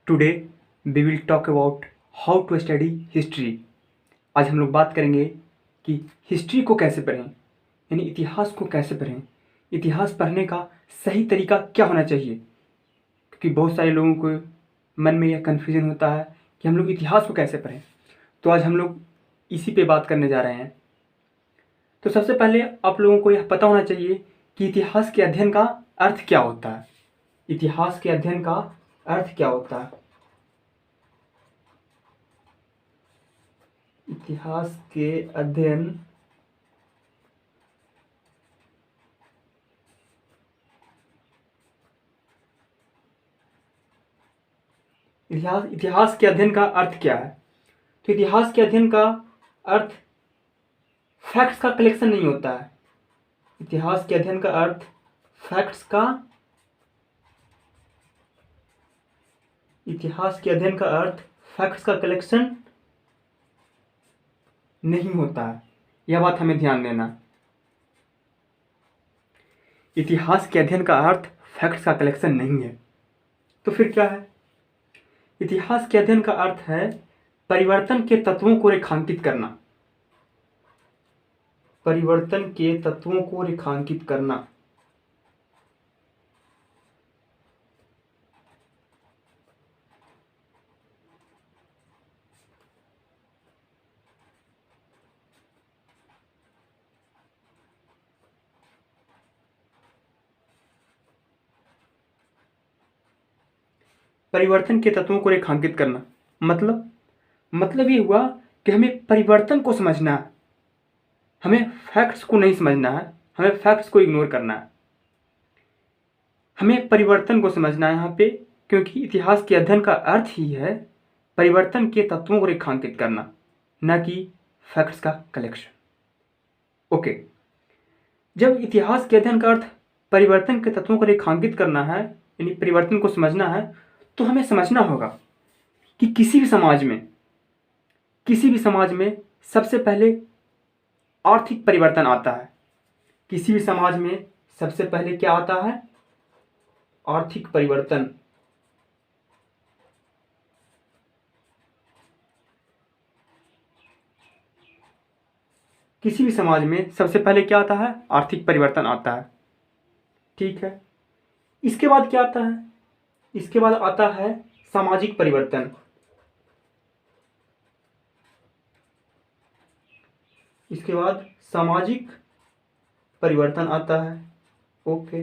Today we will talk about how to study history. आज हम लोग बात करेंगे कि हिस्ट्री को कैसे पढ़ें, यानी इतिहास को कैसे पढ़ें। इतिहास पढ़ने का सही तरीका क्या होना चाहिए, क्योंकि बहुत सारे लोगों को मन में यह कन्फ्यूजन होता है कि हम लोग इतिहास को कैसे पढ़ें। तो आज हम लोग इसी पे बात करने जा रहे हैं। तो सबसे पहले आप लोगों को यह पता होना चाहिए कि इतिहास के अध्ययन का अर्थ क्या होता है। इतिहास के अध्ययन का अर्थ क्या होता है। इतिहास के अध्ययन इतिहास के अध्ययन का अर्थ क्या है। तो इतिहास के अध्ययन का अर्थ फैक्ट्स का कलेक्शन नहीं होता है। इतिहास के अध्ययन का अर्थ फैक्ट्स का इतिहास के अध्ययन का अर्थ फैक्ट्स का कलेक्शन नहीं होता है। यह बात हमें ध्यान देना। इतिहास के अध्ययन का अर्थ फैक्ट्स का कलेक्शन नहीं है। तो फिर क्या है। इतिहास के अध्ययन का अर्थ है परिवर्तन के तत्वों को रेखांकित करना। परिवर्तन के तत्वों को रेखांकित करना। परिवर्तन के तत्वों को रेखांकित करना मतलब ये हुआ कि हमें परिवर्तन को समझना है, हमें फैक्ट्स को नहीं समझना है, हमें फैक्ट्स को इग्नोर करना है। हमें परिवर्तन को समझना है यहाँ पे, क्योंकि इतिहास के अध्ययन का अर्थ ही है परिवर्तन के तत्वों को रेखांकित करना, न कि फैक्ट्स का कलेक्शन। ओके, जब इतिहास के अध्ययन का अर्थ परिवर्तन के तत्वों को रेखांकित करना है, यानी परिवर्तन को समझना है, तो हमें समझना होगा कि किसी भी समाज में सबसे पहले आर्थिक परिवर्तन आता है। किसी भी समाज में सबसे पहले क्या आता है? आर्थिक परिवर्तन। किसी भी समाज में सबसे पहले क्या आता है? आर्थिक परिवर्तन आता है। ठीक है, इसके बाद क्या आता है? इसके बाद आता है सामाजिक परिवर्तन। इसके बाद सामाजिक परिवर्तन आता है। ओके,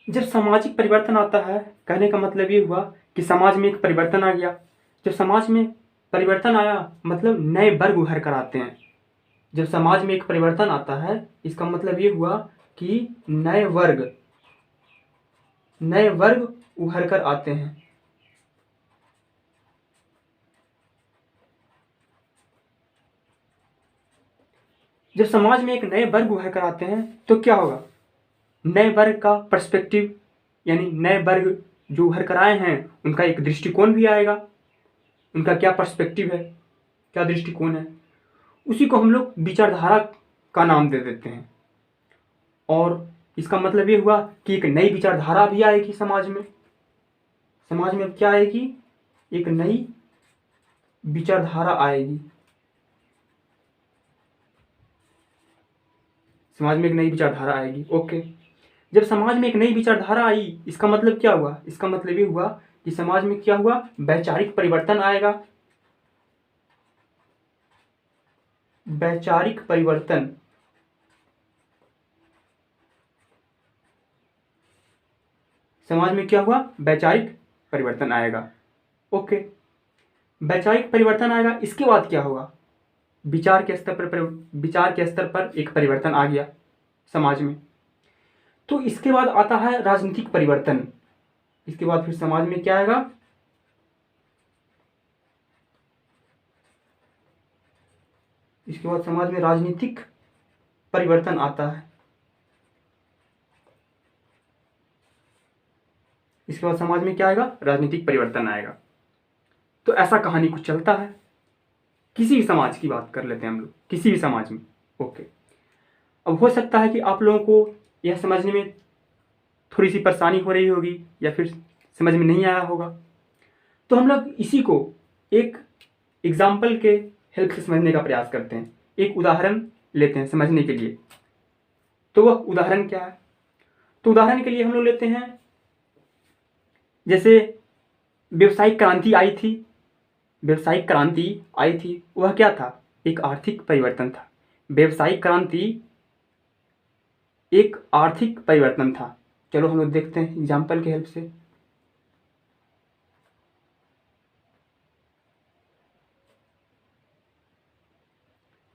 जब सामाजिक परिवर्तन आता है, कहने का मतलब ये हुआ कि समाज में एक परिवर्तन आ गया। जब समाज में परिवर्तन आया मतलब नए वर्ग उभर कर आते हैं। जब समाज में एक परिवर्तन आता है, इसका मतलब ये हुआ कि नए वर्ग उभर कर आते हैं। जब समाज में एक नए वर्ग उभर कर आते हैं तो क्या होगा? नए वर्ग का पर्सपेक्टिव, यानी नए वर्ग जो उभर कर आए हैं उनका एक दृष्टिकोण भी आएगा। उनका क्या पर्सपेक्टिव है, क्या दृष्टिकोण है, उसी को हम लोग विचारधारा का नाम दे देते हैं। और इसका मतलब ये हुआ कि एक नई विचारधारा भी आएगी समाज में। समाज में क्या आएगी? एक नई विचारधारा आएगी। समाज में एक नई विचारधारा आएगी। ओके, जब समाज में एक नई विचारधारा आई, इसका मतलब क्या हुआ? इसका मतलब ये हुआ कि समाज में क्या हुआ? वैचारिक परिवर्तन आएगा। वैचारिक परिवर्तन। समाज में क्या हुआ? वैचारिक परिवर्तन आएगा। ओके, वैचारिक परिवर्तन आएगा। इसके बाद क्या होगा? विचार के स्तर पर एक परिवर्तन आ गया समाज में। तो इसके बाद आता है राजनीतिक परिवर्तन। इसके बाद फिर समाज में क्या आएगा? इसके बाद समाज में राजनीतिक परिवर्तन आता है। इसके बाद समाज में क्या आएगा? राजनीतिक परिवर्तन आएगा। तो ऐसा कहानी कुछ चलता है। किसी भी समाज की बात कर लेते हैं हम लोग, किसी भी समाज में। ओके, अब हो सकता है कि आप लोगों को यह समझने में थोड़ी सी परेशानी हो रही होगी या फिर समझ में नहीं आया होगा, तो हम लोग इसी को एक एग्जाम्पल के हेल्प से समझने का प्रयास करते हैं। एक उदाहरण लेते हैं समझने के लिए। तो वह उदाहरण क्या है? तो उदाहरण के लिए हम लोग लेते हैं, जैसे व्यावसायिक क्रांति आई थी। व्यावसायिक क्रांति आई थी, वह क्या था? एक आर्थिक परिवर्तन था। व्यावसायिक क्रांति एक आर्थिक परिवर्तन था। चलो हम लोग देखते हैं एग्जाम्पल के हेल्प से।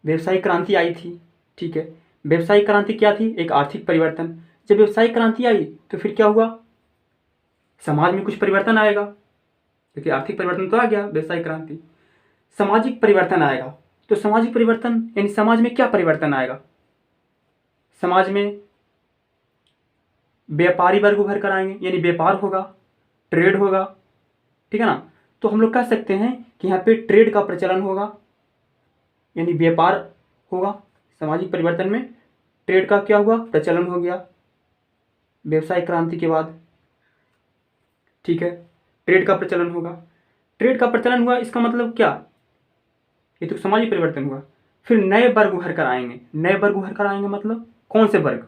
व्यावसायिक क्रांति आई थी, ठीक है। व्यावसायिक क्रांति क्या थी? एक आर्थिक परिवर्तन। जब व्यावसायिक क्रांति आई तो फिर क्या हुआ? समाज में कुछ परिवर्तन आएगा, क्योंकि आर्थिक परिवर्तन तो आ गया, व्यावसायिक क्रांति। सामाजिक परिवर्तन आएगा। तो सामाजिक परिवर्तन यानी समाज में क्या परिवर्तन आएगा? समाज में व्यापारी वर्ग उभर कर आएंगे, यानी व्यापार होगा, ट्रेड होगा, ठीक है ना। तो हम लोग कह सकते हैं कि यहाँ पे ट्रेड का प्रचलन होगा, यानी व्यापार होगा। सामाजिक परिवर्तन में ट्रेड का क्या हुआ? प्रचलन हो गया व्यवसायिक क्रांति के बाद, ठीक है। ट्रेड का प्रचलन होगा। ट्रेड का प्रचलन हुआ, इसका मतलब क्या? ये तो सामाजिक परिवर्तन हुआ। फिर नए वर्ग उभर कर आएंगे। नए वर्ग उभर कर आएंगे मतलब कौन से वर्ग?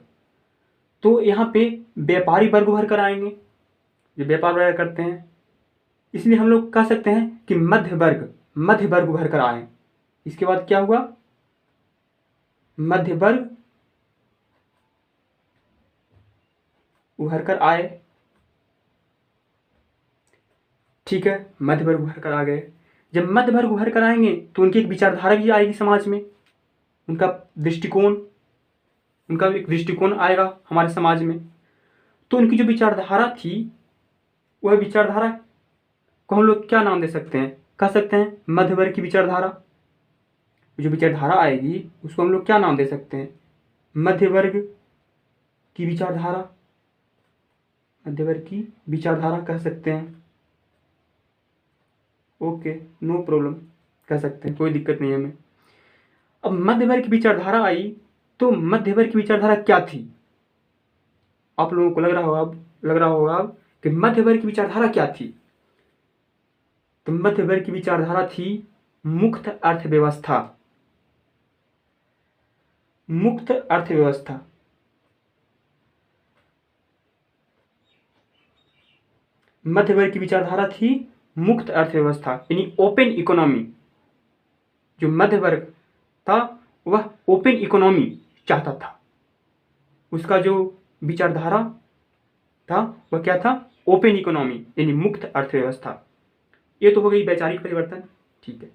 तो यहाँ पे व्यापारी वर्ग उभर कर आएंगे, जो व्यापार वगैरह करते हैं। इसलिए हम लोग कह सकते हैं कि मध्य वर्ग उभर कर आए। इसके बाद क्या हुआ? मध्य वर्ग उभर कर आए, ठीक है। मध्य वर्ग उभर कर आ गए। जब मध्य वर्ग उभर कर आएंगे तो उनकी एक विचारधारा भी आएगी समाज में, उनका एक दृष्टिकोण आएगा हमारे समाज में। तो उनकी जो विचारधारा थी, वह विचारधारा को हम लोग क्या नाम दे सकते हैं? कह सकते हैं मध्य वर्ग की विचारधारा। जो विचारधारा आएगी उसको हम लोग क्या नाम दे सकते हैं? मध्य वर्ग की विचारधारा। मध्य वर्ग की विचारधारा कह सकते हैं। ओके, नो प्रॉब्लम, कह सकते हैं, कोई दिक्कत नहीं है हमें। अब मध्य वर्ग की विचारधारा आई, तो मध्य वर्ग की विचारधारा क्या थी? आप लोगों को लग रहा होगा अब कि मध्य वर्ग की विचारधारा क्या थी। तो मध्य वर्ग की विचारधारा थी मुक्त अर्थव्यवस्था। मुक्त अर्थव्यवस्था। मध्य वर्ग की विचारधारा थी मुक्त अर्थव्यवस्था, यानी ओपन इकोनॉमी। जो मध्य वर्ग था वह ओपन इकोनॉमी चाहता था। उसका जो विचारधारा था वह क्या था? ओपन इकोनॉमी, यानी मुक्त अर्थव्यवस्था। ये तो हो गई वैचारिक परिवर्तन, ठीक है।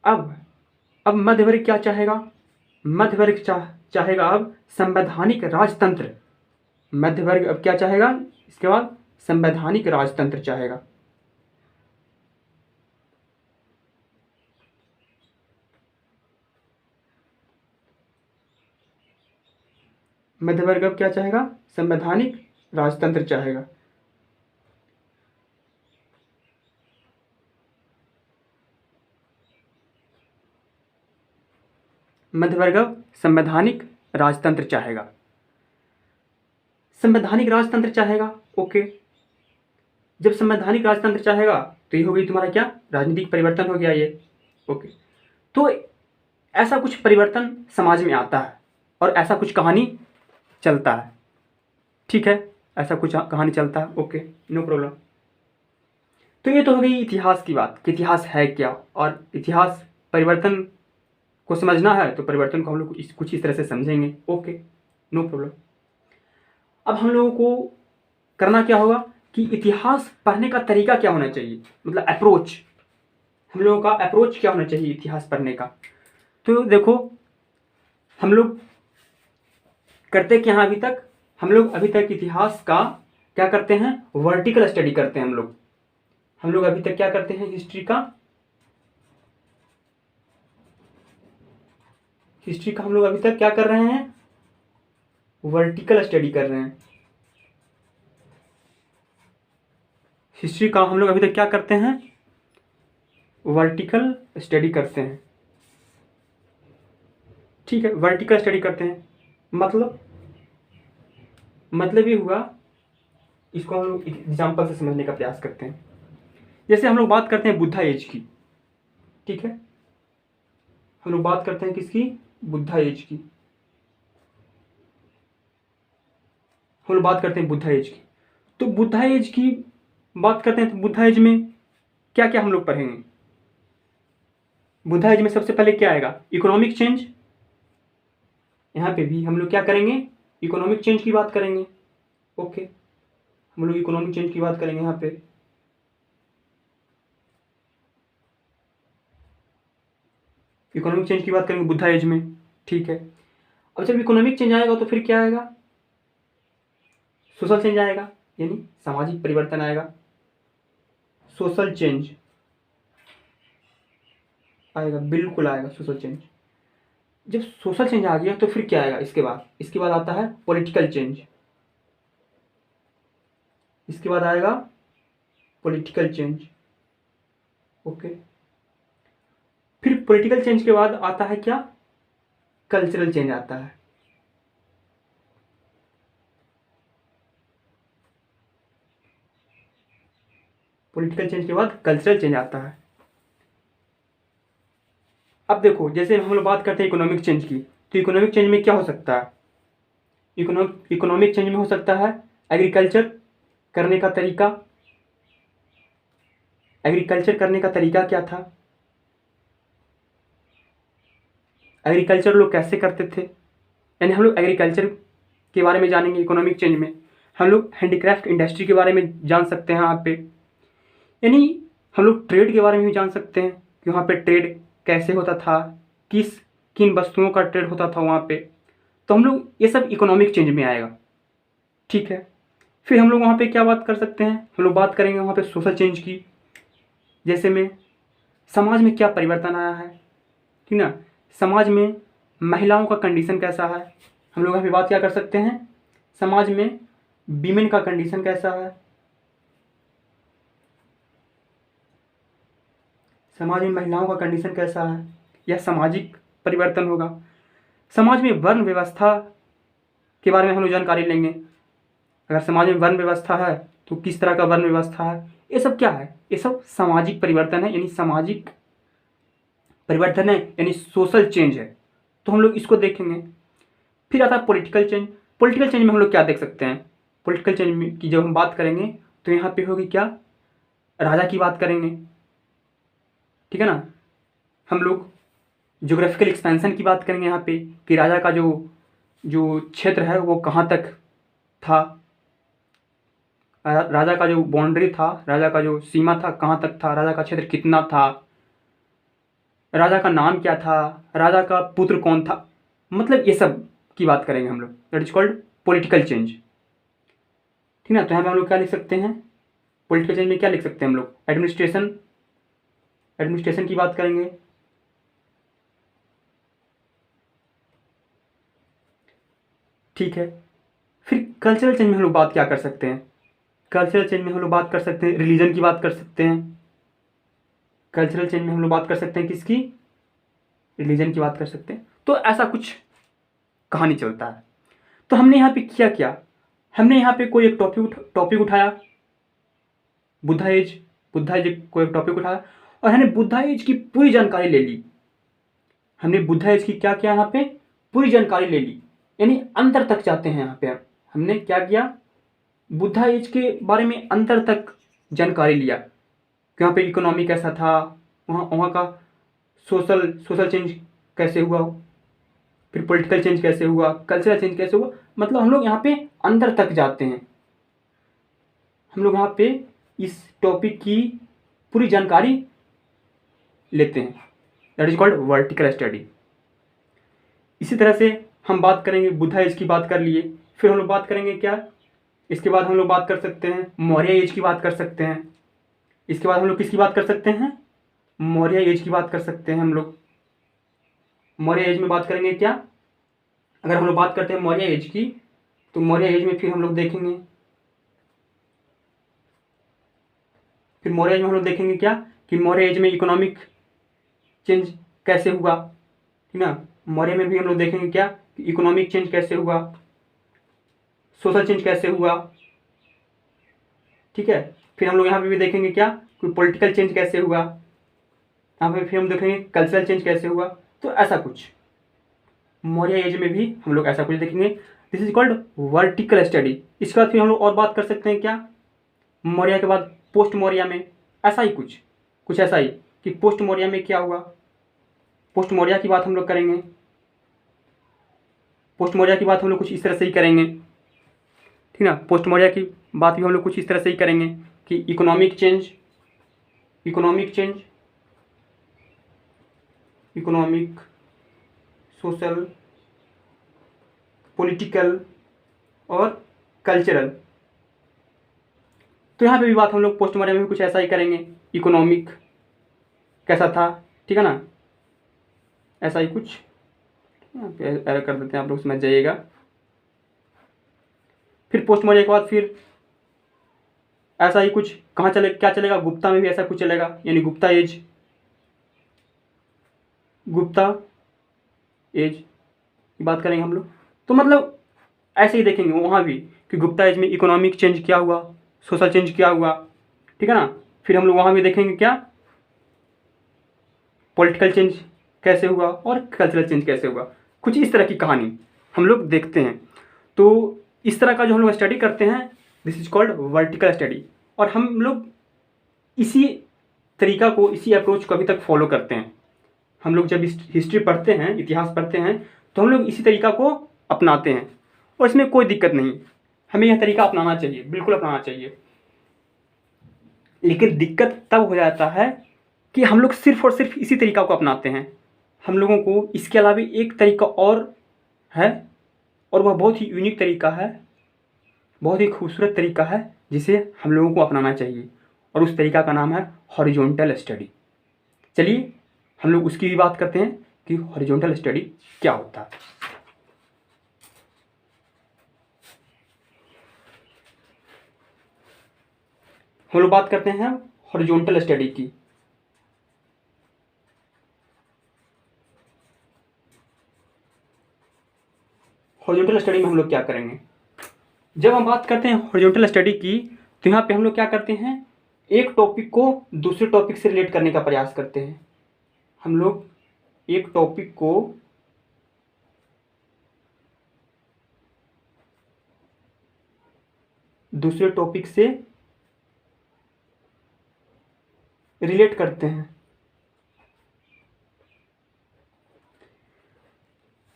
अब मध्य वर्ग क्या चाहेगा? मध्य वर्ग चाहेगा अब संवैधानिक राजतंत्र। मध्य वर्ग अब क्या चाहेगा? इसके बाद संवैधानिक राजतंत्र चाहेगा। मध्य वर्ग अब क्या चाहेगा? संवैधानिक राजतंत्र चाहेगा। मध्य वर्ग अब संवैधानिक राजतंत्र चाहेगा। संवैधानिक राजतंत्र चाहेगा, ओके। जब संवैधानिक राजतंत्र चाहेगा तो ये हो गई तुम्हारा क्या? राजनीतिक परिवर्तन हो गया ये, ओके। तो ऐसा कुछ परिवर्तन समाज में आता है और ऐसा कुछ कहानी चलता है, ठीक है। ऐसा कुछ कहानी चलता है, ओके, नो प्रॉब्लम। तो ये तो हो गई इतिहास की बात कि इतिहास है क्या, और इतिहास परिवर्तन को समझना है तो परिवर्तन को हम लोग कुछ इस तरह से समझेंगे, ओके, नो प्रॉब्लम। अब हम लोगों को करना क्या होगा कि इतिहास पढ़ने का तरीका क्या होना चाहिए, मतलब अप्रोच, हम लोगों का अप्रोच क्या होना चाहिए इतिहास पढ़ने का। तो देखो, हम लोग करते क्या हैं अभी तक? हम लोग अभी तक इतिहास का क्या करते हैं? वर्टिकल स्टडी करते हैं हम लोग अभी तक क्या करते हैं? हिस्ट्री का हम लोग अभी तक क्या कर रहे हैं? वर्टिकल स्टडी कर रहे हैं। हिस्ट्री का हम लोग अभी तक क्या करते हैं? वर्टिकल स्टडी करते हैं, ठीक है। वर्टिकल स्टडी करते हैं मतलब मतलब ये हुआ, इसको हम लोग एग्जाम्पल से समझने का प्रयास करते हैं। जैसे हम लोग बात करते हैं बुद्धा एज की, ठीक है, हम लोग बात करते हैं किसकी, बुद्धा एज की, हम लोग बात करते हैं बुद्धा एज की। तो बुद्धा एज की बात करते हैं तो बुद्धा एज में क्या क्या हम लोग पढ़ेंगे। बुद्धा एज में सबसे पहले क्या आएगा, इकोनॉमिक चेंज। यहाँ पे भी हम लोग क्या करेंगे, इकोनॉमिक चेंज की बात करेंगे। ओके, हम लोग इकोनॉमिक चेंज की बात करेंगे यहाँ पे। इकोनॉमिक चेंज की बात करेंगे बुद्धा एज में, ठीक है। अब जब इकोनॉमिक चेंज आएगा तो फिर क्या आएगा, सोशल चेंज आएगा, यानी सामाजिक परिवर्तन आएगा, सोशल चेंज आएगा, बिल्कुल आएगा सोशल चेंज। जब सोशल चेंज आ गया तो फिर क्या आएगा, इसके बाद आता है पॉलिटिकल चेंज। इसके बाद आएगा पॉलिटिकल चेंज। ओके, फिर पॉलिटिकल चेंज के बाद आता है क्या, कल्चरल चेंज आता है। पॉलिटिकल चेंज के बाद कल्चरल चेंज आता है। अब देखो, जैसे हम लोग बात करते हैं इकोनॉमिक चेंज की, तो इकोनॉमिक चेंज में क्या हो सकता है, इकोनॉमिक चेंज में हो सकता है एग्रीकल्चर करने का तरीका। एग्रीकल्चर करने का तरीका क्या था, एग्रीकल्चर लोग कैसे करते थे, यानी हम लोग एग्रीकल्चर के बारे में जानेंगे इकोनॉमिक चेंज में। हम लोग हैंडीक्राफ्ट इंडस्ट्री के बारे में जान सकते हैं यहाँ पे, यानी हम लोग ट्रेड के बारे में भी जान सकते हैं कि वहाँ पे ट्रेड कैसे होता था, किन वस्तुओं का ट्रेड होता था वहाँ पे। तो हम लोग ये सब इकोनॉमिक चेंज में आएगा, ठीक है। फिर हम लोग वहाँ पे क्या बात कर सकते हैं, हम लोग बात करेंगे वहाँ पे सोशल चेंज की। जैसे में समाज में क्या परिवर्तन आया है, ठीक ना, समाज में महिलाओं का कंडीशन कैसा है। हम लोग यहाँ पे बात क्या कर सकते हैं, समाज में वीमेन का कंडीशन कैसा है, समाज में महिलाओं का कंडीशन कैसा है, यह सामाजिक परिवर्तन होगा। समाज में वर्ण व्यवस्था के बारे में हम लोग जानकारी लेंगे। अगर समाज में वर्ण व्यवस्था है तो किस तरह का वर्ण व्यवस्था है, ये सब क्या है, ये सब सामाजिक परिवर्तन है, यानी सामाजिक परिवर्तन है, यानी सोशल चेंज है। तो हम लोग इसको देखेंगे। फिर आता है पॉलिटिकल चेंज। पॉलिटिकल चेंज में हम लोग क्या देख सकते हैं, पॉलिटिकल चेंज में की जब हम बात करेंगे तो यहाँ पे होगी क्या, राजा की बात करेंगे, ठीक है ना। हम लोग ज्योग्राफिकल एक्सपेंशन की बात करेंगे यहाँ पे कि राजा का जो जो क्षेत्र है वो कहाँ तक था, राजा का जो बाउंड्री था, राजा का जो सीमा था कहाँ तक था, राजा का क्षेत्र कितना था, राजा का नाम क्या था, राजा का पुत्र कौन था, मतलब ये सब की बात करेंगे हम लोग। That is called political change, ठीक ना। तो यहाँ पे हम लोग क्या लिख सकते हैं, पॉलिटिकल चेंज में क्या लिख सकते हैं हम लोग, एडमिनिस्ट्रेशन की बात करेंगे। ठीक है, फिर कल्चरल चेंज में हम लोग बात क्या कर सकते हैं, कल्चरल चेंज में हम लोग बात कर सकते हैं रिलीजन की बात कर सकते हैं। कल्चरल चेंज में हम लोग बात कर सकते हैं किसकी, रिलीजन की बात कर सकते हैं। तो ऐसा कुछ कहानी चलता है। तो हमने यहाँ पे किया क्या, हमने यहाँ पे कोई एक टॉपिक उठाया, बुद्धा एज को एक टॉपिक उठाया और हमने बुद्धा एज की पूरी जानकारी ले ली। हमने बुद्धा एज की क्या किया, यहाँ पे पूरी जानकारी ले ली, यानी अंतर तक जाते हैं। यहाँ पे हमने क्या किया, बुद्धा एज के बारे में अंतर तक जानकारी लिया कि वहाँ पे इकोनॉमी कैसा था, वहाँ का सोशल चेंज कैसे हुआ, फिर पॉलिटिकल चेंज कैसे हुआ, कल्चरल चेंज कैसे हुआ। मतलब हम लोग यहाँ पे अंदर तक जाते हैं, हम लोग यहाँ पे इस टॉपिक की पूरी जानकारी लेते हैं। That is called vertical study. इसी तरह से हम बात करेंगे, बुद्धा एज की बात कर लिए, फिर हम लोग बात करेंगे क्या, इसके बाद हम लोग बात कर सकते हैं मौर्य एज की बात कर सकते हैं। इसके बाद हम लोग किसकी बात कर सकते हैं, मौर्य एज की बात कर सकते हैं। हम लोग मौर्य एज में बात करेंगे क्या, अगर हम लोग बात करते हैं मौर्य एज की, तो मौर्य एज में फिर हम लोग देखेंगे, फिर मौर्य एज में हम लोग देखेंगे क्या कि मौर्य एज में इकोनॉमिक चेंज कैसे हुआ, ठीक ना। मौर्य में भी हम लोग देखेंगे क्या कि इकोनॉमिक चेंज कैसे हुआ, सोशल चेंज कैसे हुआ, ठीक है। फिर हम लोग यहाँ पे भी देखेंगे क्या, कोई पॉलिटिकल चेंज कैसे हुआ, यहाँ पे फिर हम देखेंगे कल्चरल चेंज कैसे हुआ। तो ऐसा कुछ मौर्य एज में भी हम लोग ऐसा कुछ देखेंगे। This is called vertical study. इसके बाद फिर हम लोग और बात कर सकते हैं क्या, मौर्य के बाद पोस्ट मौर्य में ऐसा ही कुछ ऐसा ही कि पोस्ट मौर्य में क्या हुआ। पोस्ट मौर्य की बात हम लोग करेंगे, पोस्ट मौर्य की बात हम लोग कुछ इस तरह से ही करेंगे, ठीक ना। पोस्ट मौर्य की बात भी हम लोग कुछ इस तरह से ही करेंगे कि economic change, economic, social, political और कल्चरल। तो यहाँ पे भी बात हम लोग पोस्ट मॉडर्न में भी कुछ ऐसा ही करेंगे। इकोनॉमिक कैसा था, ठीक है ना, ऐसा ही कुछ यहाँ पे एरर कर देते हैं, आप लोग समझ जाइएगा। फिर पोस्ट मॉडर्न के बाद फिर ऐसा ही कुछ कहाँ क्या चलेगा, गुप्ता में भी ऐसा कुछ चलेगा, यानी गुप्ता एज की बात करेंगे हम लोग। तो मतलब ऐसे ही देखेंगे वहाँ भी कि गुप्ता एज में इकोनॉमिक चेंज क्या हुआ, सोशल चेंज क्या हुआ, ठीक है ना। फिर हम लोग वहाँ भी देखेंगे क्या, पॉलिटिकल चेंज कैसे हुआ और कल्चरल चेंज कैसे हुआ। कुछ इस तरह की कहानी हम लोग देखते हैं। तो इस तरह का जो हम लोग स्टडी करते हैं, this is called vertical study. और हम लोग इसी तरीका को, इसी अप्रोच को अभी तक फॉलो करते हैं। हम लोग जब हिस्ट्री पढ़ते हैं, इतिहास पढ़ते हैं, तो हम लोग इसी तरीका को अपनाते हैं और इसमें कोई दिक्कत नहीं। हमें यह तरीका अपनाना चाहिए, बिल्कुल अपनाना चाहिए। लेकिन दिक्कत तब हो जाता है कि हम लोग सिर्फ और सिर्फ इसी तरीका को अपनाते हैं। हम लोगों को इसके अलावा एक तरीका और है, और वह बहुत ही यूनिक तरीका है, बहुत ही खूबसूरत तरीका है, जिसे हम लोगों को अपनाना चाहिए। और उस तरीका का नाम है हॉरिजॉन्टल स्टडी। चलिए हम लोग उसकी भी बात करते हैं कि हॉरिजॉन्टल स्टडी क्या होता है। हम लोग बात करते हैं हॉरिजॉन्टल स्टडी की। हॉरिजॉन्टल स्टडी में हम लोग क्या करेंगे, जब हम बात करते हैं हॉरिजॉन्टल स्टडी की, तो यहाँ पे हम लोग क्या करते हैं, एक टॉपिक को दूसरे टॉपिक से रिलेट करने का प्रयास करते हैं। हम लोग एक टॉपिक को दूसरे टॉपिक से रिलेट करते हैं।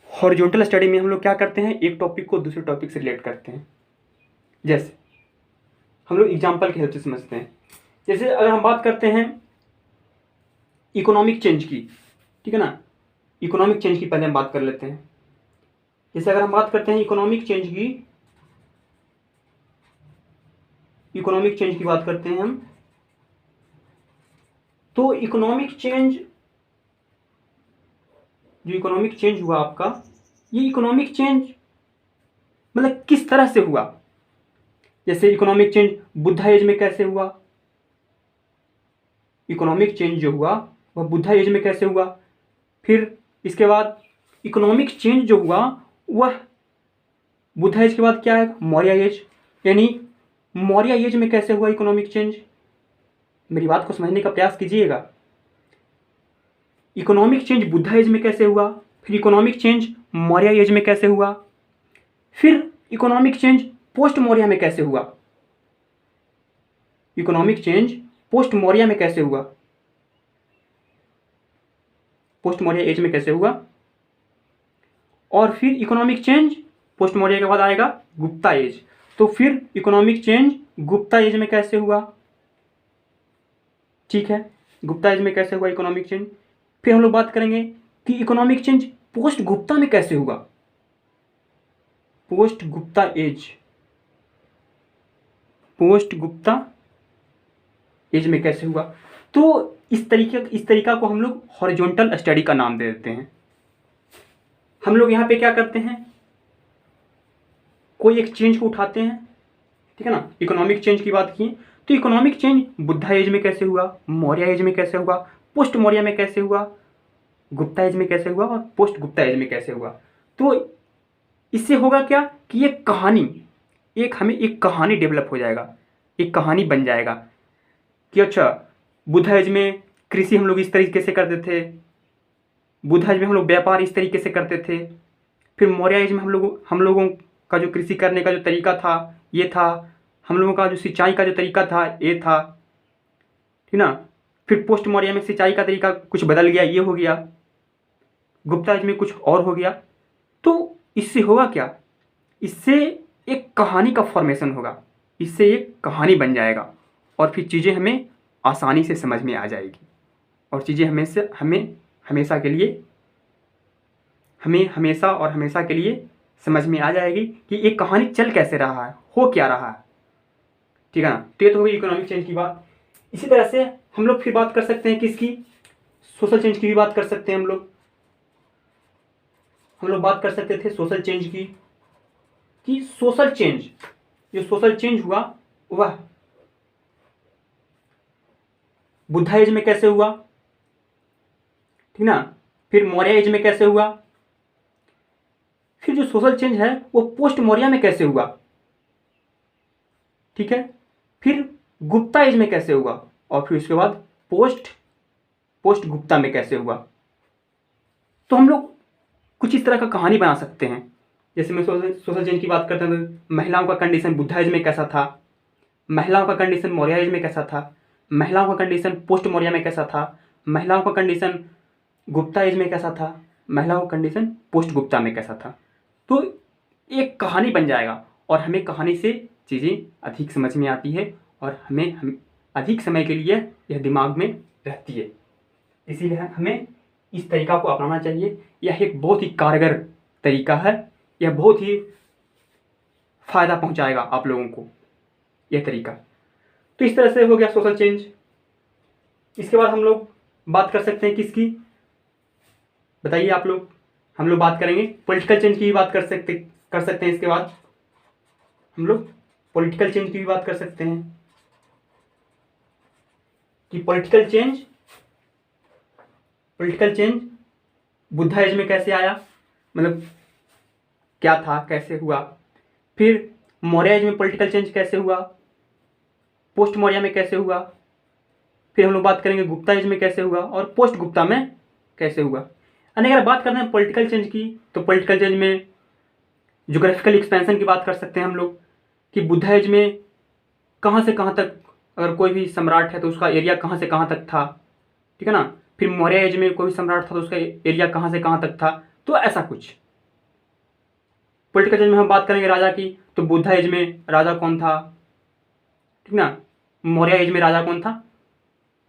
हॉरिजॉन्टल स्टडी में हम लोग क्या करते हैं, एक टॉपिक को दूसरे टॉपिक से रिलेट करते हैं। जैसे हम लोग एग्जाम्पल की हेल्प से समझते हैं। जैसे अगर हम बात करते हैं इकोनॉमिक चेंज की, ठीक है ना, इकोनॉमिक चेंज की पहले हम बात कर लेते हैं। जैसे अगर हम बात करते हैं इकोनॉमिक चेंज की बात करते हैं हम, तो इकोनॉमिक चेंज हुआ आपका, ये इकोनॉमिक चेंज मतलब किस तरह से हुआ। जैसे इकोनॉमिक चेंज बुद्धा एज में कैसे हुआ, इकोनॉमिक चेंज जो हुआ वह बुद्धा एज में कैसे हुआ। फिर इसके बाद इकोनॉमिक चेंज जो हुआ वह बुद्धा एज के बाद क्या है, मौर्य एज, यानी मौर्य एज में कैसे हुआ इकोनॉमिक चेंज। मेरी बात को समझने का प्रयास कीजिएगा। इकोनॉमिक चेंज बुद्धा एज में कैसे हुआ, फिर इकोनॉमिक चेंज मौर्य एज में कैसे हुआ, फिर इकोनॉमिक चेंज पोस्ट मौर्य में कैसे हुआ, इकोनॉमिक चेंज पोस्ट मौर्य में कैसे हुआ, पोस्ट मौर्य एज में कैसे हुआ, और फिर इकोनॉमिक चेंज पोस्ट मौर्य के बाद आएगा गुप्ता एज। तो फिर इकोनॉमिक चेंज गुप्ता एज में कैसे हुआ, ठीक है, गुप्ता एज में कैसे हुआ इकोनॉमिक चेंज। फिर हम लोग बात करेंगे कि इकोनॉमिक चेंज पोस्ट गुप्ता में कैसे हुआ, पोस्ट गुप्ता एज में कैसे हुआ। तो इस तरीका को हम लोग हॉरिजॉन्टल स्टडी का नाम दे देते हैं। हम लोग यहाँ पे क्या करते हैं, कोई एक चेंज को उठाते हैं, ठीक है ना। इकोनॉमिक चेंज की बात की, तो इकोनॉमिक चेंज बुद्धा एज में कैसे हुआ, मौर्य एज में कैसे हुआ, पोस्ट मौर्य में कैसे हुआ, गुप्ता एज में कैसे हुआ और पोस्ट गुप्ता एज में कैसे हुआ। तो इससे होगा क्या कि ये कहानी एक हमें एक कहानी डेवलप हो जाएगा, एक कहानी बन जाएगा कि अच्छा बुद्ध एज में कृषि हम लोग इस तरीके से करते थे, बुद्ध एज में हम लोग व्यापार इस तरीके से करते थे, फिर मौर्य एज में हम लोगों का जो कृषि करने का जो तरीका था ये था, हम लोगों का जो सिंचाई का जो तरीका था ये था, ठीक ना। फिर पोस्ट मौर्य में सिंचाई का तरीका कुछ बदल गया, ये हो गया, गुप्ता एज में कुछ और हो गया। तो इससे होगा क्या, इससे एक कहानी का फॉर्मेशन होगा, इससे एक कहानी बन जाएगा और फिर चीज़ें हमें आसानी से समझ में आ जाएगी और चीज़ें हमेशा के लिए हमेशा के लिए समझ में आ जाएगी कि एक कहानी चल कैसे रहा है, हो क्या रहा है, ठीक है ना। तो ये तो होगी इकोनॉमिक चेंज की बात। इसी तरह से हम लोग फिर बात कर सकते हैं किसकी, सोशल चेंज की भी बात कर सकते हैं हम लोग बात कर सकते थे सोशल चेंज की, कि सोशल चेंज, जो सोशल चेंज हुआ वह बुद्ध एज में कैसे हुआ, ठीक ना, फिर मौर्य एज में कैसे हुआ, फिर जो सोशल चेंज है वो पोस्ट मौर्य में कैसे हुआ, ठीक है, फिर गुप्ता एज में कैसे हुआ और फिर उसके बाद पोस्ट गुप्ता में कैसे हुआ। तो हम लोग कुछ इस तरह का कहानी बना सकते हैं। जैसे मैं सोशल चेंज की बात करता हूँ तो महिलाओं का कंडीशन बुद्ध एज में कैसा था, महिलाओं का कंडीशन मौर्य एज में कैसा था, महिलाओं का कंडीशन पोस्ट मौर्य में कैसा था, महिलाओं का कंडीशन गुप्ता एज में कैसा था, महिलाओं का कंडीशन पोस्ट गुप्ता में कैसा था। तो एक कहानी बन जाएगा और हमें कहानी से चीज़ें अधिक समझ में आती है और हम अधिक समय के लिए यह दिमाग में रहती है। इसीलिए हमें इस तरीका को अपनाना चाहिए। यह एक बहुत ही कारगर तरीका है, यह बहुत ही फ़ायदा पहुंचाएगा आप लोगों को यह तरीका। तो इस तरह से हो गया सोशल चेंज। इसके बाद हम लोग बात कर सकते हैं किसकी, बताइए आप लोग। हम लोग बात करेंगे पॉलिटिकल चेंज की भी बात कर सकते हैं। इसके बाद हम लोग पॉलिटिकल चेंज की भी बात कर सकते हैं कि पॉलिटिकल चेंज बुद्ध एज में कैसे आया, मतलब क्या था, कैसे हुआ, फिर मौर्य एज में पॉलिटिकल चेंज कैसे हुआ, पोस्ट मौर्य में कैसे हुआ, फिर हम लोग बात करेंगे गुप्ता एज में कैसे हुआ और पोस्ट गुप्ता में कैसे हुआ। यानी अगर बात करते हैं पॉलिटिकल चेंज की तो पॉलिटिकल चेंज में ज्योग्राफिकल एक्सपेंशन की बात कर सकते हैं हम लोग कि बुद्ध एज में कहाँ से कहाँ तक, अगर कोई भी सम्राट है तो उसका एरिया कहाँ से कहाँ तक था, ठीक है ना। फिर मौर्य एज में कोई सम्राट था तो उसका एरिया कहाँ से कहाँ तक था। तो ऐसा कुछ पॉलिटिकल चेंज में हम बात करेंगे राजा की तो बुद्ध एज में राजा कौन था, ठीक ना, मौर्य एज में राजा कौन था,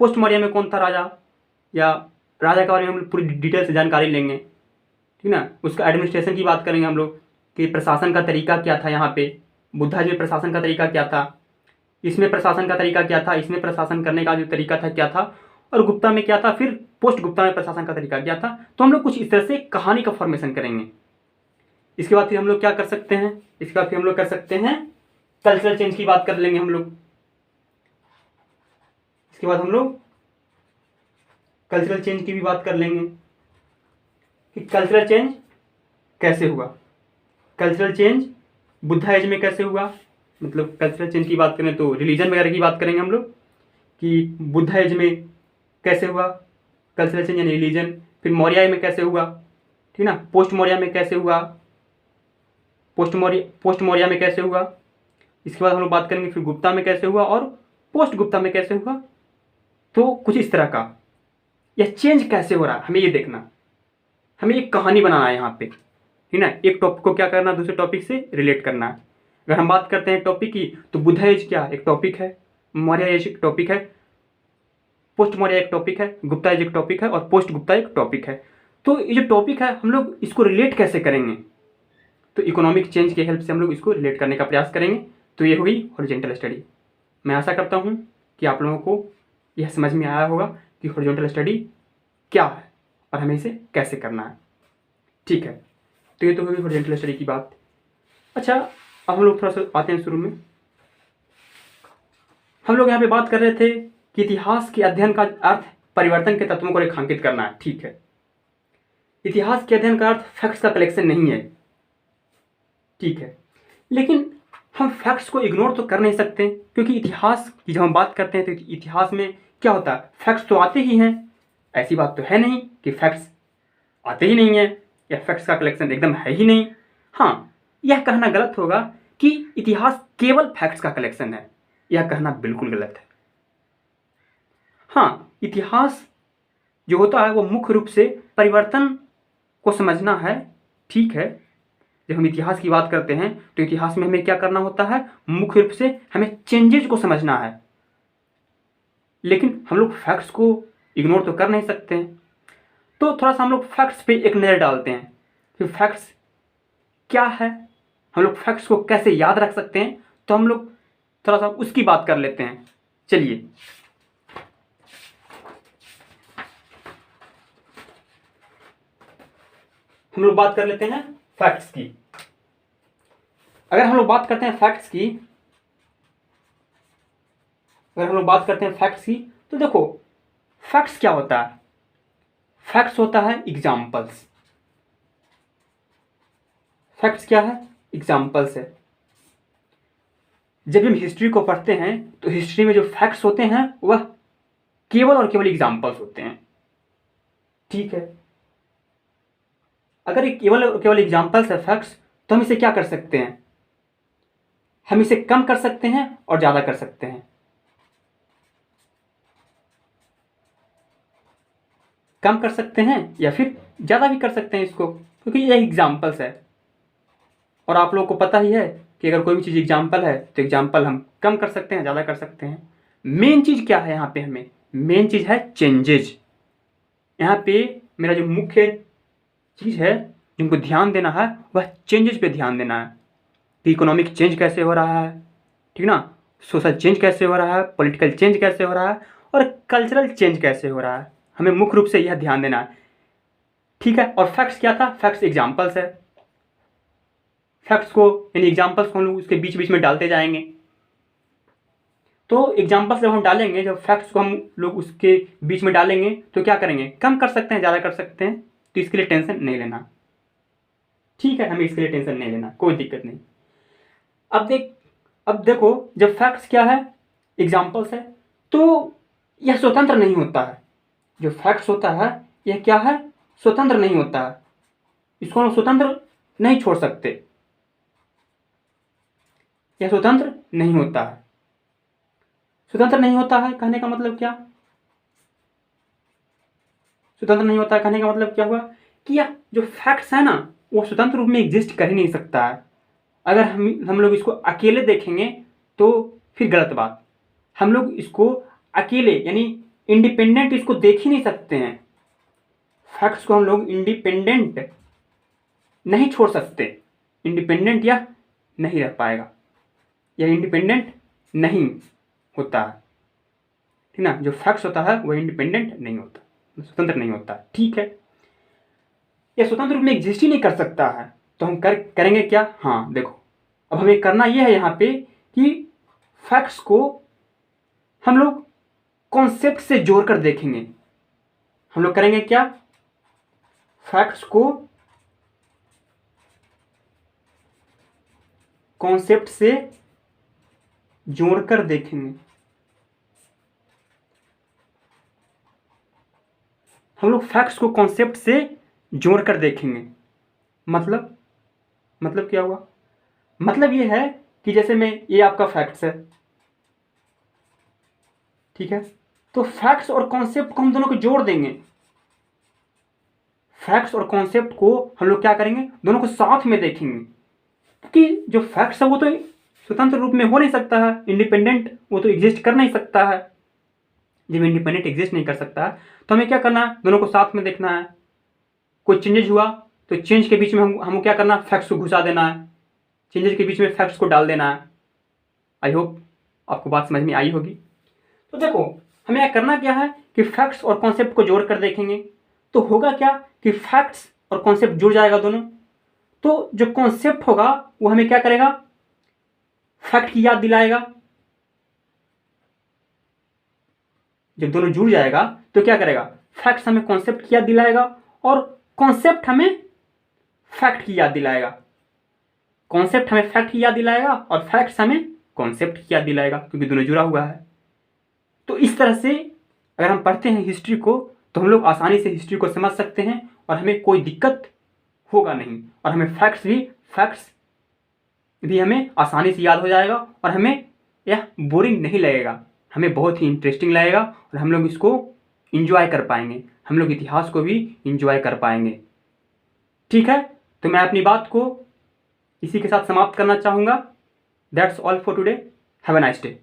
पोस्ट मौर्य में कौन था राजा, या राजा के बारे में हम पूरी डिटेल से जानकारी लेंगे, ठीक ना। उसका एडमिनिस्ट्रेशन की बात करेंगे हम लोग कि प्रशासन का तरीका क्या था, यहाँ पे बुद्ध एज में प्रशासन का तरीका क्या था, इसमें प्रशासन का तरीका क्या था, इसमें प्रशासन करने का जो तरीका था क्या था, और गुप्ता में क्या था, फिर पोस्ट गुप्ता में प्रशासन का तरीका क्या था। तो हम लोग कुछ इस तरह से कहानी का फॉर्मेशन करेंगे। इसके बाद फिर हम लोग क्या कर सकते हैं, इसके बाद फिर हम लोग कर सकते हैं कल्चरल चेंज की बात कर लेंगे हम लोग। इसके बाद हम लोग कल्चरल चेंज की भी बात कर लेंगे कि कल्चरल चेंज कैसे हुआ, कल्चरल चेंज बुद्ध एज में कैसे हुआ। मतलब कल्चरल चेंज की बात करें तो रिलीजन वगैरह की बात करेंगे हम लोग कि बुद्ध एज में कैसे हुआ कल्चरल चेंज यानी रिलीजन, फिर मौर्य में कैसे हुआ, ठीक ना, पोस्ट मौर्य में कैसे हुआ, पोस्ट मौर्य में कैसे हुआ। इसके बाद हम लोग बात करेंगे फिर गुप्ता में कैसे हुआ और पोस्ट गुप्ता में कैसे हुआ। तो कुछ इस तरह का यह चेंज कैसे हो रहा है हमें ये देखना, हमें एक कहानी बनाना है यहाँ पे, ठीक ना। एक टॉपिक को क्या करना, दूसरे टॉपिक से रिलेट करना है। अगर हम बात करते हैं टॉपिक की तो बुद्ध एज क्या एक टॉपिक है, मौर्य एज एक टॉपिक है, पोस्ट मौर्य एक टॉपिक है, गुप्ता एज एक टॉपिक है और पोस्ट गुप्ता एक टॉपिक है। तो ये जो टॉपिक है हम लोग इसको रिलेट कैसे करेंगे, तो इकोनॉमिक चेंज की हेल्प से हम लोग इसको रिलेट करने का प्रयास करेंगे। तो ये हुई हॉरिजॉन्टल स्टडी। मैं आशा करता हूँ कि आप लोगों को यह समझ में आया होगा कि हॉरिजॉन्टल स्टडी क्या है और हमें इसे कैसे करना है, ठीक है। तो ये तो होगी हॉरिजॉन्टल स्टडी की बात। अच्छा, अब हम लोग थोड़ा सा आते हैं शुरू में। हम लोग यहाँ पे बात कर रहे थे कि इतिहास के अध्ययन का अर्थ परिवर्तन के तत्वों को रेखांकित करना है, ठीक है। इतिहास के अध्ययन का अर्थ फैक्ट्स का कलेक्शन नहीं है, ठीक है। लेकिन हम फैक्ट्स को इग्नोर तो कर नहीं सकते, क्योंकि इतिहास की जब हम बात करते हैं तो इतिहास में क्या होता है, फैक्ट्स तो आते ही हैं। ऐसी बात तो है नहीं कि फैक्ट्स आते ही नहीं है या फैक्ट्स का कलेक्शन एकदम है ही नहीं। हाँ, यह कहना गलत होगा कि इतिहास केवल फैक्ट्स का कलेक्शन है, यह कहना बिल्कुल गलत है। हाँ, इतिहास जो होता है वो मुख्य रूप से परिवर्तन को समझना है, ठीक है। जब हम इतिहास की बात करते हैं तो इतिहास में हमें क्या करना होता है, मुख्य रूप से हमें चेंजेज को समझना है। लेकिन हम लोग फैक्ट्स को इग्नोर तो कर नहीं सकते हैं, तो थोड़ा सा हम लोग फैक्ट्स पे एक नज़र डालते हैं कि फैक्ट्स क्या है, हम लोग फैक्ट्स को कैसे याद रख सकते हैं। तो हम लोग थोड़ा सा उसकी बात कर लेते हैं। चलिए, हम लोग बात कर लेते हैं फैक्ट्स की। अगर हम लोग बात करते हैं फैक्ट्स की, तो देखो फैक्ट्स क्या होता है। फैक्ट्स होता है एग्जाम्पल्स। फैक्ट्स क्या है, एग्जाम्पल्स है। जब हम हिस्ट्री को पढ़ते हैं तो हिस्ट्री में जो फैक्ट्स होते हैं वह केवल और केवल एग्जाम्पल्स होते हैं, ठीक है। अगर ये केवल और केवल एग्जाम्पल्स है फैक्ट्स, तो हम इसे क्या कर सकते हैं, हम इसे कम कर सकते हैं और ज़्यादा कर सकते हैं। कम कर सकते हैं या फिर ज़्यादा भी कर सकते हैं इसको, क्योंकि यह एग्जाम्पल्स है। और आप लोगों को पता ही है कि अगर कोई भी चीज़ एग्जाम्पल है तो एग्जाम्पल हम कम कर सकते हैं, ज़्यादा कर सकते हैं। मेन चीज़ क्या है यहाँ पे, हमें मेन चीज़ है चेंजेज। यहाँ पे मेरा जो मुख्य चीज़ है जिनको ध्यान देना है वह चेंजेज पे ध्यान देना है कि इकोनॉमिक चेंज कैसे हो रहा है, ठीक ना, सोशल चेंज कैसे हो रहा है, पॉलिटिकल चेंज कैसे हो रहा है और कल्चरल चेंज कैसे हो रहा है। हमें मुख्य रूप से यह ध्यान देना है, ठीक है। और फैक्ट्स क्या था, फैक्ट्स एग्जाम्पल्स है। फैक्ट्स को यानी एग्जाम्पल्स को हम लोग उसके बीच बीच में डालते जाएंगे। तो एग्जाम्पल्स जब हम डालेंगे, जब फैक्ट्स को हम लोग उसके बीच में डालेंगे तो क्या करेंगे, कम कर सकते हैं, ज़्यादा कर सकते हैं। तो इसके लिए टेंशन नहीं लेना, ठीक है, हमें इसके लिए टेंशन नहीं लेना, कोई दिक्कत नहीं। अब देखो, जब फैक्ट्स क्या है, एग्जाम्पल्स है, तो यह स्वतंत्र नहीं होता है। जो फैक्ट्स होता है यह क्या है, स्वतंत्र नहीं होता है। इसको हम स्वतंत्र नहीं छोड़ सकते, यह स्वतंत्र नहीं होता है। स्वतंत्र नहीं होता है कहने का मतलब क्या, स्वतंत्र नहीं होता है कहने का मतलब क्या हुआ कि यह जो फैक्ट्स है ना वो स्वतंत्र रूप में एग्जिस्ट कर ही नहीं सकता है। अगर हम लोग इसको अकेले देखेंगे तो फिर गलत बात। हम लोग इसको अकेले यानी इंडिपेंडेंट इसको देख ही नहीं सकते हैं। फैक्ट्स को हम लोग इंडिपेंडेंट नहीं छोड़ सकते, इंडिपेंडेंट यह नहीं रह पाएगा, यह इंडिपेंडेंट नहीं होता है, ठीक ना। जो फैक्ट्स होता है वह इंडिपेंडेंट नहीं होता, स्वतंत्र नहीं होता, ठीक है। यह स्वतंत्र रूप में एग्जिस्ट ही नहीं कर सकता है। तो हम करेंगे क्या, हाँ देखो, अब हमें करना यह है यहाँ पे कि फैक्ट्स को हम लोग कॉन्सेप्ट से जोड़कर देखेंगे। हम लोग करेंगे क्या, फैक्ट्स को कॉन्सेप्ट से जोड़कर देखेंगे। हम लोग फैक्ट्स को कॉन्सेप्ट से जोड़कर देखेंगे। मतलब क्या हुआ, मतलब ये है कि जैसे मैं, ये आपका फैक्ट्स है, ठीक है। तो फैक्ट्स और कॉन्सेप्ट को हम दोनों को जोड़ देंगे। फैक्ट्स और कॉन्सेप्ट को हम लोग क्या करेंगे, दोनों को साथ में देखेंगे, क्योंकि जो फैक्ट्स है वो तो स्वतंत्र रूप में हो नहीं सकता है, इंडिपेंडेंट वो तो एग्जिस्ट कर नहीं सकता है। जब इंडिपेंडेंट एग्जिस्ट नहीं कर सकता है तो हमें क्या करना है, दोनों को साथ में देखना है। कोई चेंजेज हुआ तो चेंज के बीच में हमको क्या करना है, फैक्ट्स को घुसा देना है, चेंजेस के बीच में फैक्ट्स को डाल देना है। आई होप आपको बात समझ में आई होगी। तो देखो, हमें यह करना क्या है कि फैक्ट्स और कॉन्सेप्ट को जोड़ कर देखेंगे। तो होगा क्या कि फैक्ट्स और कॉन्सेप्ट जुड़ जाएगा दोनों। तो जो कॉन्सेप्ट होगा वो हमें क्या करेगा, फैक्ट की याद दिलाएगा। जब दोनों जुड़ जाएगा तो क्या करेगा, फैक्ट्स हमें कॉन्सेप्ट की याद दिलाएगा और कॉन्सेप्ट हमें फैक्ट की याद दिलाएगा। कॉन्सेप्ट हमें फैक्ट की याद दिलाएगा और फैक्ट्स हमें कॉन्सेप्ट की याद दिलाएगा, क्योंकि दोनों जुड़ा हुआ है। तो इस तरह से अगर हम पढ़ते हैं हिस्ट्री को तो हम लोग आसानी से हिस्ट्री को समझ सकते हैं और हमें कोई दिक्कत होगा नहीं, और हमें फैक्ट्स भी हमें आसानी से याद हो जाएगा और हमें यह बोरिंग नहीं लगेगा, हमें बहुत ही इंटरेस्टिंग लगेगा और हम लोग इसको इंजॉय कर पाएंगे, हम लोग इतिहास को भी इंजॉय कर पाएंगे। ठीक है, तो मैं अपनी बात को इसी के साथ समाप्त करना चाहूँगा। That's all for today. Have a nice day.